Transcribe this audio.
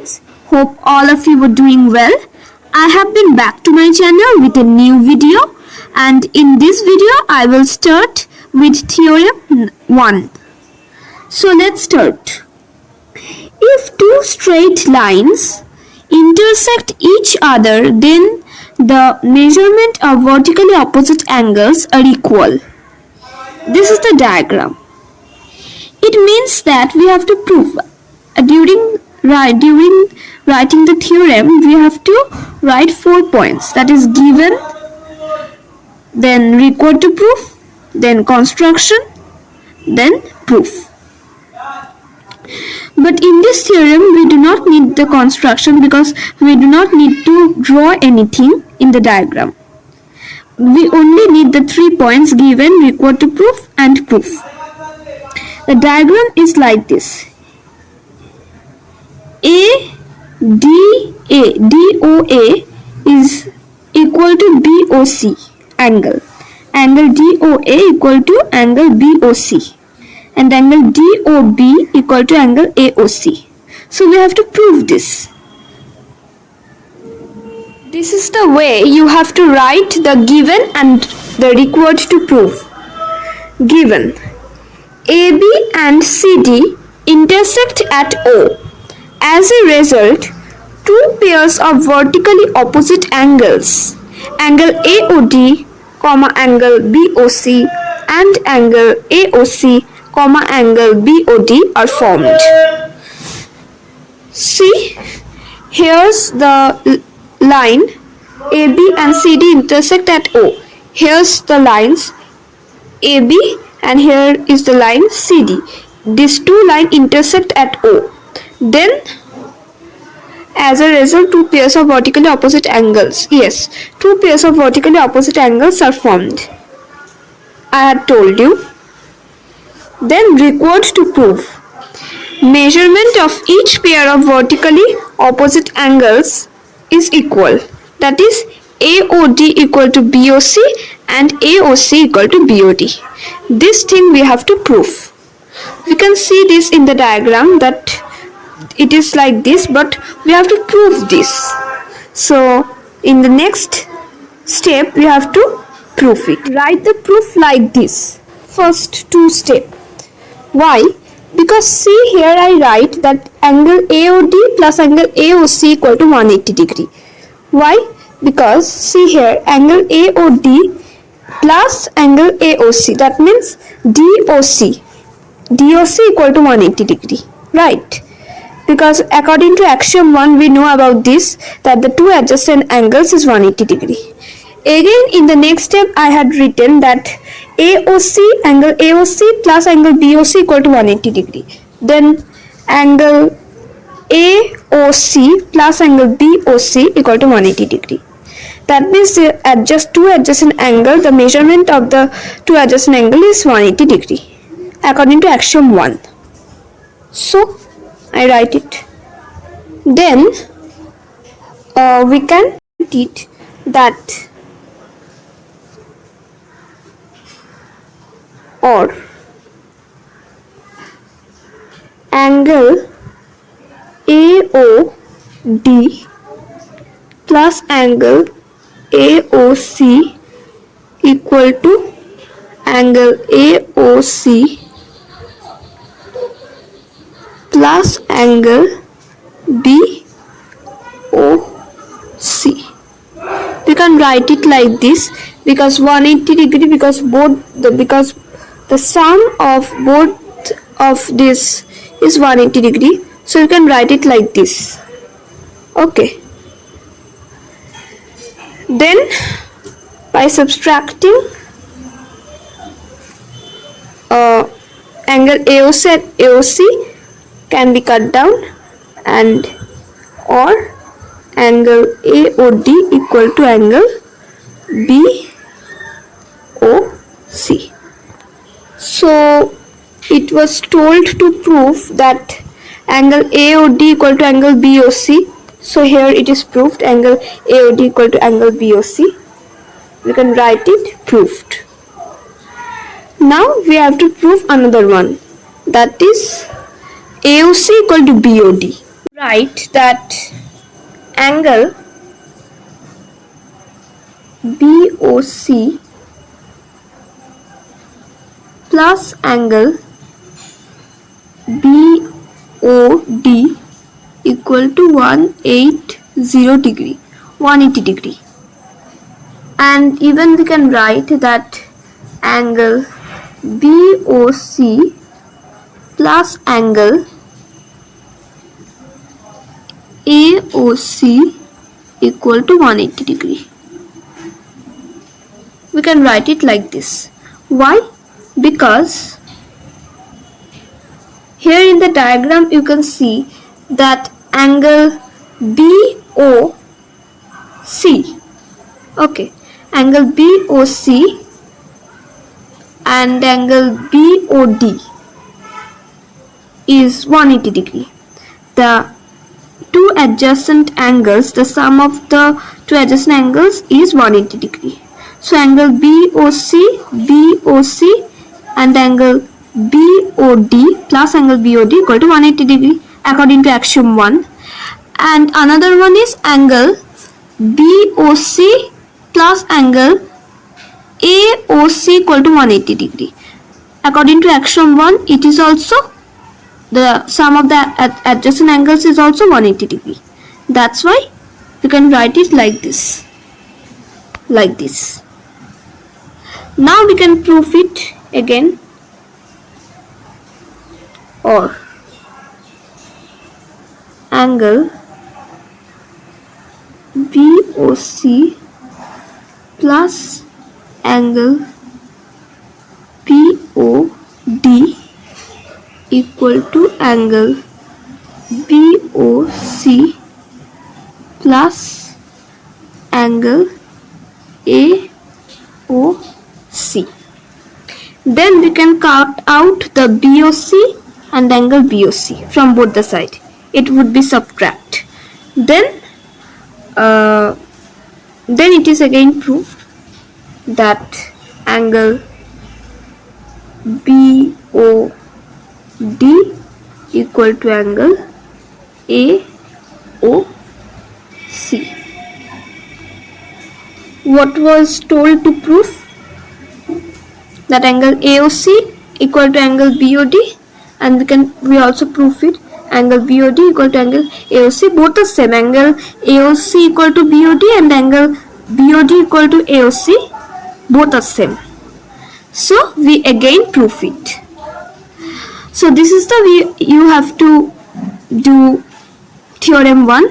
guys, hope all of you are doing well. I have been back to my channel with a new video, and in this video I will start with theorem 1. So let's start. If two straight lines intersect each other, then the measurement of vertically opposite angles are equal. This is the diagram. It means that we have to prove during writing the theorem, we have to write 4 points, that is given, then required to prove, then construction, then proof. But in this theorem we do not need the construction because we do not need to draw anything in the diagram. We only need the 3 points given, required to prove, and proof. The diagram is like this. DOA is equal to BOC angle. Angle DOA equal to angle BOC. And angle DOB equal to angle AOC. So we have to prove this. This is the way you have to write the given and the required to prove. Given. AB and CD intersect at O. As a result, two pairs of vertically opposite angles, angle AOD, angle BOC and angle AOC, angle BOD are formed. See, here's the line AB and CD intersect at O. Here's the lines AB and here is the line CD. These two lines intersect at O. Then, as a result, two pairs of vertically opposite angles. Yes, two pairs of vertically opposite angles are formed. I had told you. Then, required to prove. Measurement of each pair of vertically opposite angles is equal. That is, AOD equal to BOC and AOC equal to BOD. This thing we have to prove. We can see this in the diagram that it is like this, but we have to prove this. So in the next step we have to prove it. Write the proof like this. First two step. Why? Because see here I write that angle AOD plus angle AOC equal to 180 degree. Why? Because see here angle AOD plus angle AOC, that means DOC equal to 180 degree, right? Because according to axiom 1 we know about this, that the two adjacent angles is 180 degree. Again in the next step I had written that angle AOC plus angle BOC equal to 180 degree. Then angle AOC plus angle BOC equal to 180 degree. That means the two adjacent angle, the measurement of the two adjacent angle is 180 degree according to axiom 1. So I write it. Then we can write it that or angle AOD plus angle AOC equal to angle AOC plus angle BOC. We can write it like this because 180 degree because the sum of both of this is 180 degree. So you can write it like this. Okay. Then by subtracting angle AOC and AOC can be cut down, and or angle AOD equal to angle BOC. So it was told to prove that angle AOD equal to angle BOC. So here it is proved angle AOD equal to angle BOC. We can write it proved. Now we have to prove another one, that is AOC equal to BOD. write that angle BOC plus angle BOD equal to 180 degree. And even we can write that angle BOC plus angle AOC equal to 180 degree. We can write it like this. Why? Because here in the diagram you can see that angle BOC, okay, angle BOC and angle BOD is 180 degree. The two adjacent angles, the sum of the two adjacent angles is 180 degree. So angle BOC and angle BOD plus angle BOD equal to 180 degree according to axiom 1. And another one is angle BOC plus angle AOC equal to 180 degree. According to axiom 1, it is also the sum of the adjacent angles is also 180 degree. That's why you can write it like this. Like this. Now we can prove it again. Or angle BOC plus angle BOD equal to angle BOC plus angle AOC. Then we can cut out the BOC and angle BOC from both the side. It would be subtract. Then it is again proved that angle BOD equal to angle AOC. What was told to prove? That angle AOC equal to angle BOD, and we also prove it. Angle BOD equal to angle AOC, both the same. Angle AOC equal to BOD and angle BOD equal to AOC, both are same. So we again prove it. So this is the way you have to do theorem 1.